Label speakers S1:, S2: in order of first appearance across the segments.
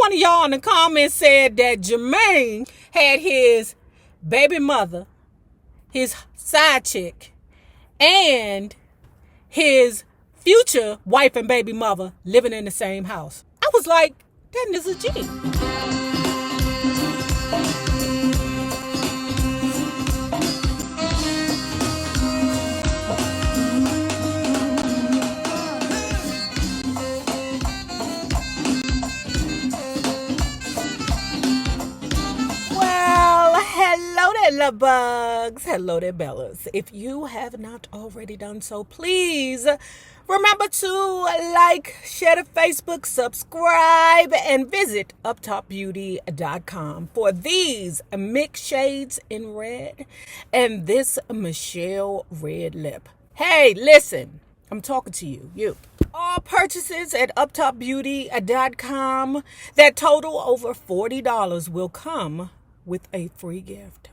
S1: one of y'all in the comments said that Jermaine had his baby mother, his side chick, and his future wife and baby mother living in the same house. I was like, that is a G. Hello there, love bugs. Hello there, Bellas. If you have not already done so, please remember to like, share the Facebook, subscribe, and visit uptopbeauty.com for these mixed shades in red and this Michelle red lip. Hey, listen, I'm talking to you. All purchases at uptopbeauty.com that total over $40 will come with a free gift.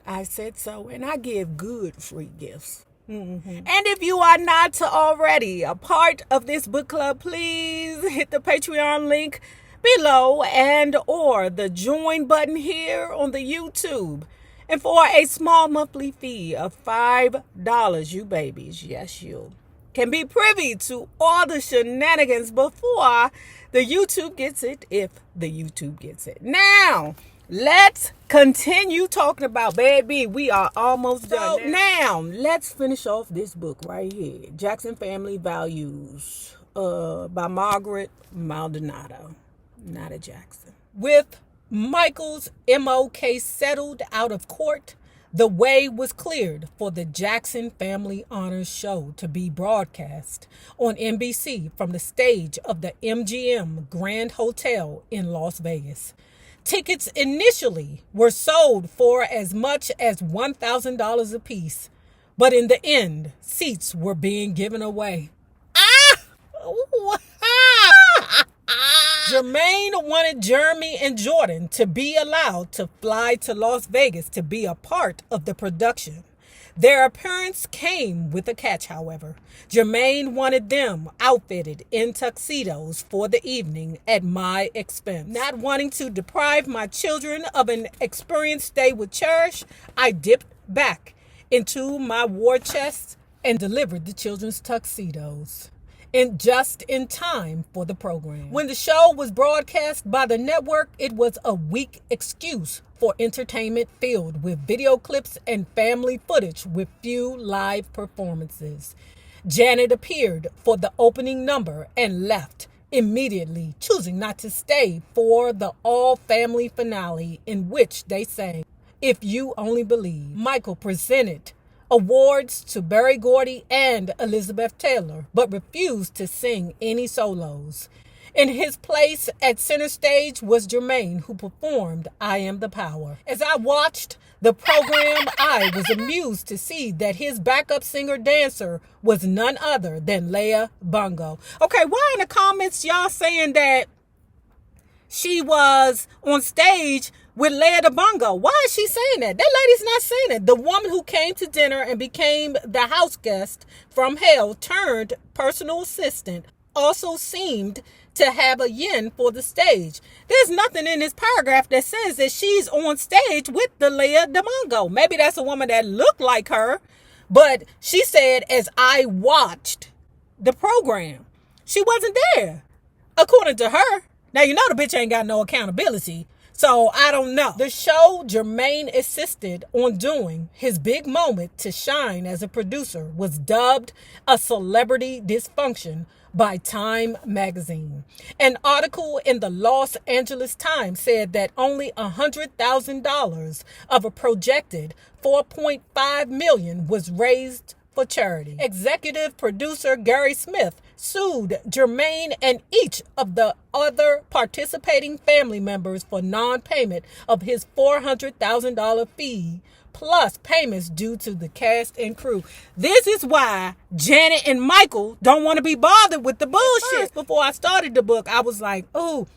S1: I said so, and I give good free gifts. And if you are not already a part of this book club, please hit the Patreon link below and or the join button here on the YouTube. And for a small monthly fee of $5, you babies, yes you, can be privy to all the shenanigans before the YouTube gets it, if the YouTube gets it. Now, let's continue talking about, baby, we are almost done. So now, let's finish off this book right here. Jackson Family Values by Margaret Maldonado. Not a Jackson. With Michael's MO case settled out of court, the way was cleared for the Jackson Family Honors Show to be broadcast on NBC from the stage of the MGM Grand Hotel in Las Vegas. Tickets initially were sold for as much as $1,000 apiece, but in the end, seats were being given away. Jermaine wanted Jeremy and Jordan to be allowed to fly to Las Vegas to be a part of the production. Their appearance came with a catch, however. Jermaine wanted them outfitted in tuxedos for the evening at my expense. Not wanting to deprive my children of an experience they would cherish, I dipped back into my war chest and delivered the children's tuxedos. And just in time for the program. When the show was broadcast by the network, it was a weak excuse for entertainment filled with video clips and family footage with few live performances. Janet appeared for the opening number and left immediately, choosing not to stay for the all-family finale in which they sang If You Only Believe. Michael presented awards to Berry Gordy and Elizabeth Taylor, but refused to sing any solos. In his place at center stage was Jermaine, who performed I Am the Power. As I watched the program, I was amused to see that his backup singer-dancer was none other than Leah Bungo. Okay, why in the comments y'all saying that she was on stage with Leah Bungo? Why is she saying that? That lady's not saying it. The woman who came to dinner and became the house guest from hell turned personal assistant also seemed to have a yen for the stage. There's nothing in this paragraph that says that she's on stage with the Leah Bungo. Maybe that's a woman that looked like her, but she said, as I watched the program, she wasn't there, according to her. Now, you know the bitch ain't got no accountability, so I don't know. The show Jermaine assisted on doing, his big moment to shine as a producer, was dubbed a celebrity dysfunction by Time magazine. An article in the Los Angeles Times said that only $100,000 of a projected $4.5 million was raised for charity. Executive producer Gary Smith sued Jermaine and each of the other participating family members for non-payment of his $400,000 fee, plus payments due to the cast and crew. This is why Janet and Michael don't want to be bothered with the bullshit. Before I started the book, I was like, oh,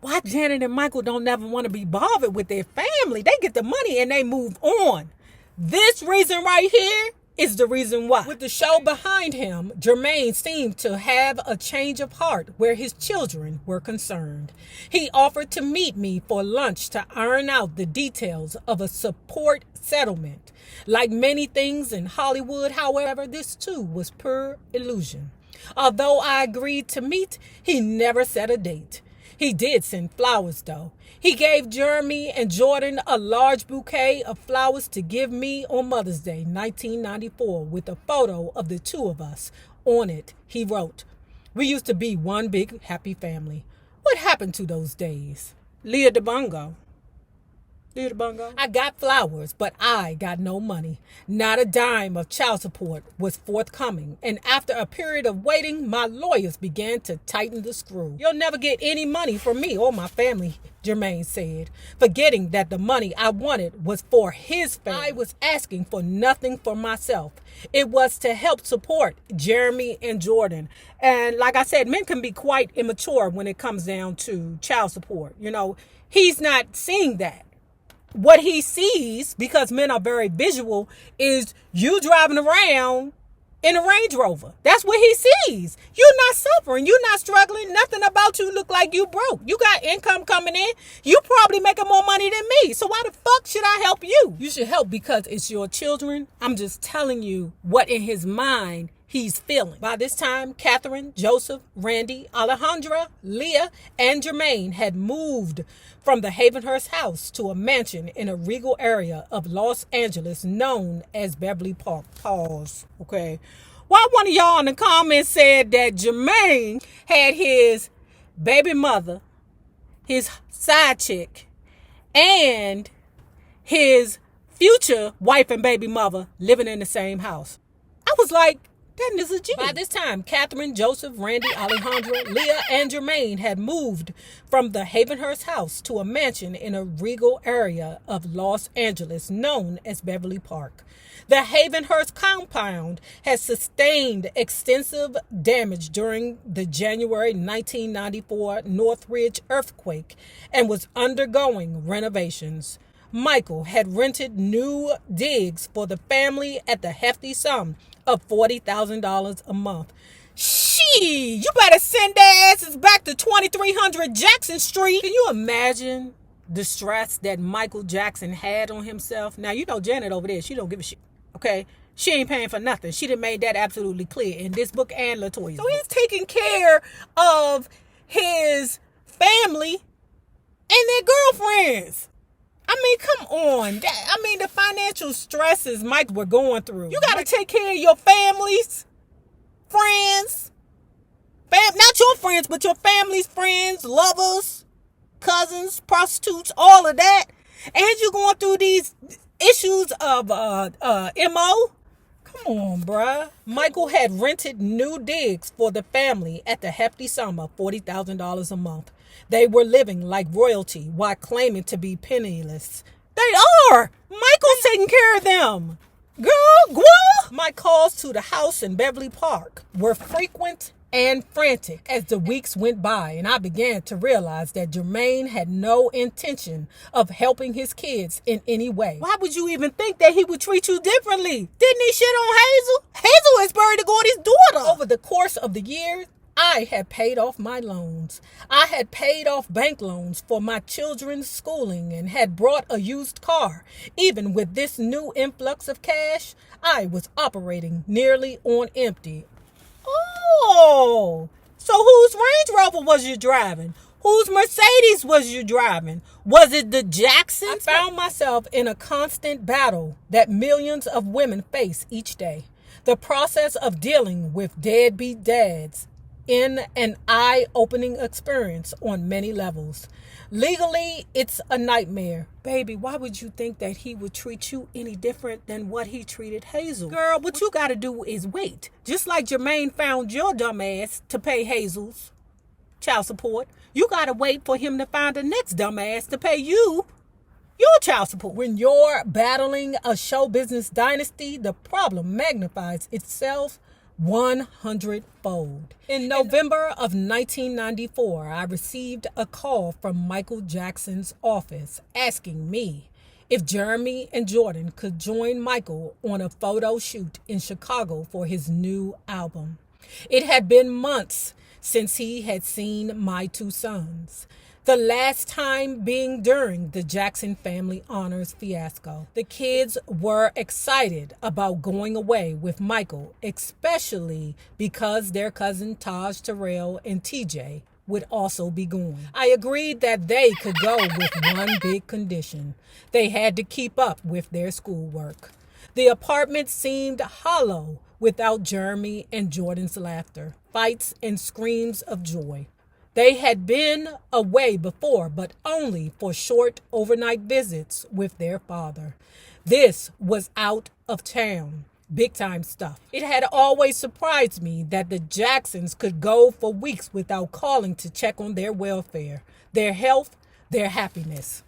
S1: why Janet and Michael don't never want to be bothered with their family? They get the money and they move on. This reason right here is the reason why. With the show behind him, Jermaine seemed to have a change of heart where his children were concerned. He offered to meet me for lunch to iron out the details of a support settlement. Like many things in Hollywood, however, this too was pure illusion. Although I agreed to meet, he never set a date. He did send flowers, though. He gave Jeremy and Jordan a large bouquet of flowers to give me on Mother's Day, 1994, with a photo of the two of us. On it, he wrote, "We used to be one big happy family. What happened to those days?" Leah DeBongo. I got flowers, but I got no money. Not a dime of child support was forthcoming, and after a period of waiting, my lawyers began to tighten the screw. "You'll never get any money from me or my family," Jermaine said, forgetting that the money I wanted was for his family. I was asking for nothing for myself. It was to help support Jeremy and Jordan. And like I said, men can be quite immature when it comes down to child support. He's not seeing that. What he sees, because men are very visual, is you driving around in a Range Rover. That's what he sees. You're not suffering. You're not struggling. Nothing about you look like you broke. You got income coming in. You probably making more money than me. So why the fuck should I help you? You should help because it's your children. I'm just telling you what in his mind he's feeling. By this time, Catherine, Joseph, Randy, Alejandra, Leah, and Jermaine had moved from the Havenhurst house to a mansion in a regal area of Los Angeles known as Beverly Park. Pause. Okay. Why one of y'all in the comments said that Jermaine had his baby mother, his side chick, and his future wife and baby mother living in the same house? I was like, that is a G. By this time, Catherine, Joseph, Randy, Alejandra, Leah, and Jermaine had moved from the Havenhurst house to a mansion in a regal area of Los Angeles known as Beverly Park. The Havenhurst compound had sustained extensive damage during the January 1994 Northridge earthquake and was undergoing renovations. Michael had rented new digs for the family at the hefty sum of $40,000 a month. Shit, you better send their asses back to 2300 Jackson Street. Can you imagine the stress that Michael Jackson had on himself? Now, Janet over there, she don't give a shit, okay? She ain't paying for nothing. She done made that absolutely clear in this book and LaToya's book. So he's taking care of his family and their girlfriends. Come on. The financial stresses Mike were going through. You got to take care of your families, friends, not your friends, but your family's friends, lovers, cousins, prostitutes, all of that. And you're going through these issues of MO. Come on, bruh. Michael had rented new digs for the family at the hefty sum of $40,000 a month. They were living like royalty while claiming to be penniless. They are! Michael's taking care of them. Girl. My calls to the house in Beverly Park were frequent and frantic as the weeks went by, and I began to realize that Jermaine had no intention of helping his kids in any way. Why would you even think that he would treat you differently? Didn't he shit on Hazel? Hazel is married to Gordy's daughter. Over the course of the years, I had paid off my loans. I had paid off bank loans for my children's schooling and had brought a used car. Even with this new influx of cash, I was operating nearly on empty. Oh, so whose Range Rover was you driving? Whose Mercedes was you driving? Was it the Jacksons? I found myself in a constant battle that millions of women face each day. The process of dealing with deadbeat dads in an eye-opening experience on many levels. Legally, it's a nightmare. Baby, why would you think that he would treat you any different than what he treated Hazel? Girl, what you gotta do is wait. Just like Jermaine found your dumb ass to pay Hazel's child support, you gotta wait for him to find the next dumb ass to pay you your child support. When you're battling a show business dynasty, the problem magnifies itself 100-fold. In November of 1994, I received a call from Michael Jackson's office asking me if Jeremy and Jordan could join Michael on a photo shoot in Chicago for his new album. It had been months since he had seen my two sons, the last time being during the Jackson Family Honors fiasco. The kids were excited about going away with Michael, especially because their cousin Taj, Terrell, and TJ would also be going. I agreed that they could go with one big condition. They had to keep up with their schoolwork. The apartment seemed hollow without Jeremy and Jordan's laughter, fights, and screams of joy. They had been away before, but only for short overnight visits with their father. This was out of town, big time stuff. It had always surprised me that the Jacksons could go for weeks without calling to check on their welfare, their health, their happiness.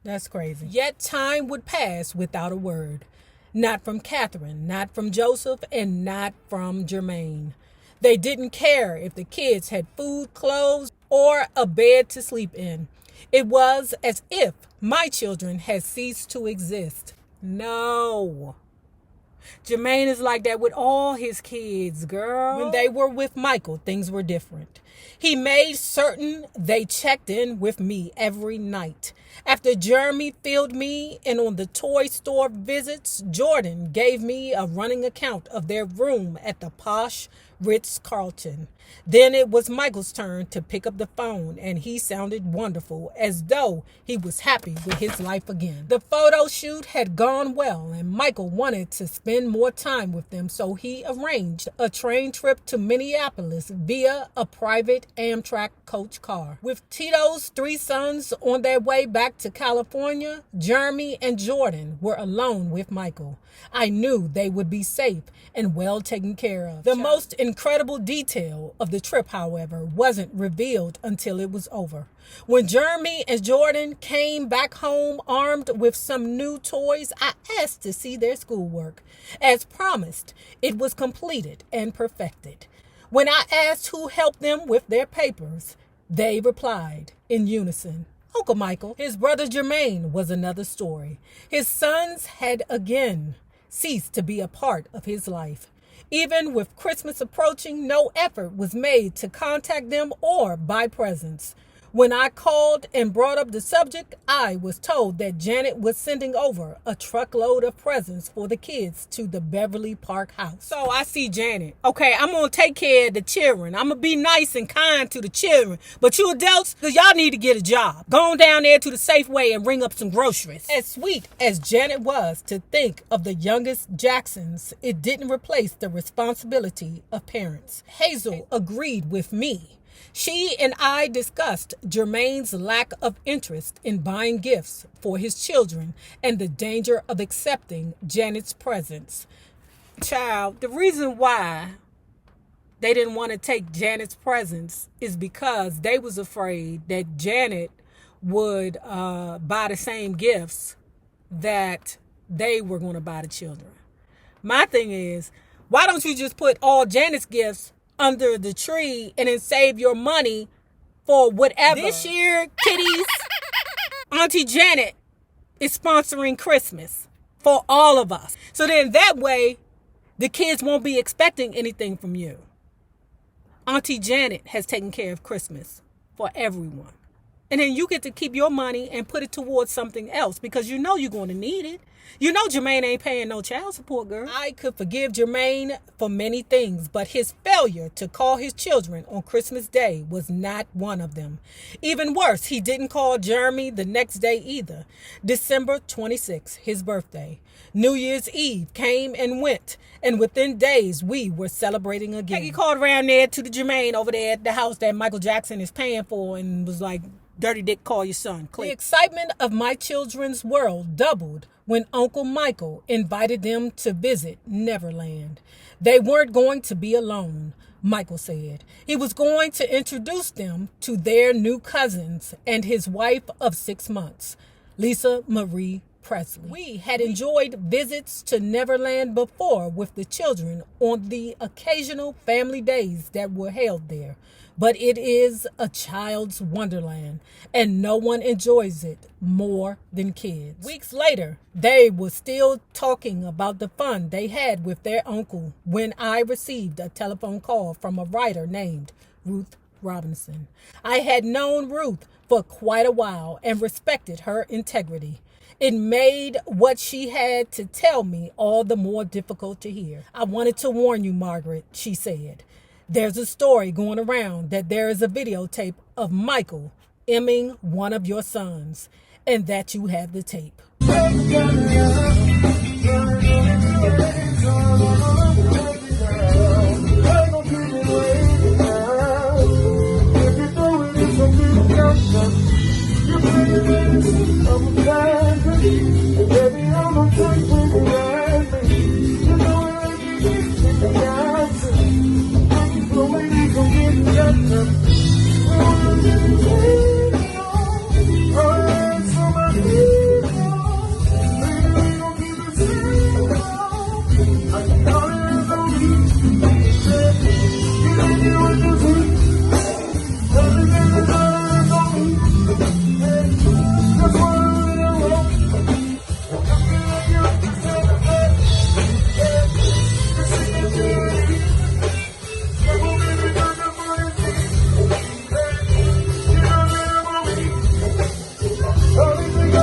S1: That's crazy. Yet time would pass without a word. Not from Catherine, not from Joseph, and not from Jermaine. They didn't care if the kids had food, clothes, or a bed to sleep in. It was as if my children had ceased to exist. No. Jermaine is like that with all his kids, girl. When they were with Michael, things were different. He made certain they checked in with me every night. After Jeremy filled me in on the toy store visits, Jordan gave me a running account of their room at the posh Ritz-Carlton. Then it was Michael's turn to pick up the phone, and he sounded wonderful, as though he was happy with his life again. The photo shoot had gone well, and Michael wanted to spend more time with them, so he arranged a train trip to Minneapolis via a private Amtrak coach car. With Tito's three sons on their way back to California, Jeremy and Jordan were alone with Michael. I knew they would be safe and well taken care of. The most incredible detail of the trip, however, wasn't revealed until it was over. When Jeremy and Jordan came back home armed with some new toys, I asked to see their schoolwork. As promised, it was completed and perfected. When I asked who helped them with their papers, they replied in unison, Uncle Michael. His brother Jermaine was another story. His sons had again ceased to be a part of his life. Even with Christmas approaching, no effort was made to contact them or buy presents. When I called and brought up the subject, I was told that Janet was sending over a truckload of presents for the kids to the Beverly Park house. So I see Janet. Okay, I'm going to take care of the children. I'm going to be nice and kind to the children. But you adults, y'all need to get a job. Go on down there to the Safeway and ring up some groceries. As sweet as Janet was to think of the youngest Jacksons, it didn't replace the responsibility of parents. Hazel agreed with me. She and I discussed Jermaine's lack of interest in buying gifts for his children and the danger of accepting Janet's presents. Child, the reason why they didn't want to take Janet's presents is because they was afraid that Janet would buy the same gifts that they were going to buy the children. My thing is, why don't you just put all Janet's gifts under the tree and then save your money for whatever? This year, kiddies, Auntie Janet is sponsoring Christmas for all of us. So then that way, the kids won't be expecting anything from you. Auntie Janet has taken care of Christmas for everyone. And then you get to keep your money and put it towards something else because you know you're going to need it. You know Jermaine ain't paying no child support, girl. I could forgive Jermaine for many things, but his failure to call his children on Christmas Day was not one of them. Even worse, he didn't call Jeremy the next day either. December 26th, his birthday. New Year's Eve came and went, and within days, we were celebrating again. He called around there to the Jermaine over there at the house that Michael Jackson is paying for and was like, Dirty Dick, call your son. Click. The excitement of my children's world doubled when Uncle Michael invited them to visit Neverland. They weren't going to be alone, Michael said. He was going to introduce them to their new cousins and his wife of 6 months, Lisa Marie Presley. We had enjoyed visits to Neverland before with the children on the occasional family days that were held there. But it is a child's wonderland, and no one enjoys it more than kids. Weeks later, they were still talking about the fun they had with their uncle when I received a telephone call from a writer named Ruth Robinson. I had known Ruth for quite a while and respected her integrity. It made what she had to tell me all the more difficult to hear. "I wanted to warn you, Margaret," she said. "There's a story going around that there is a videotape of Michael emming one of your sons, and that you have the tape."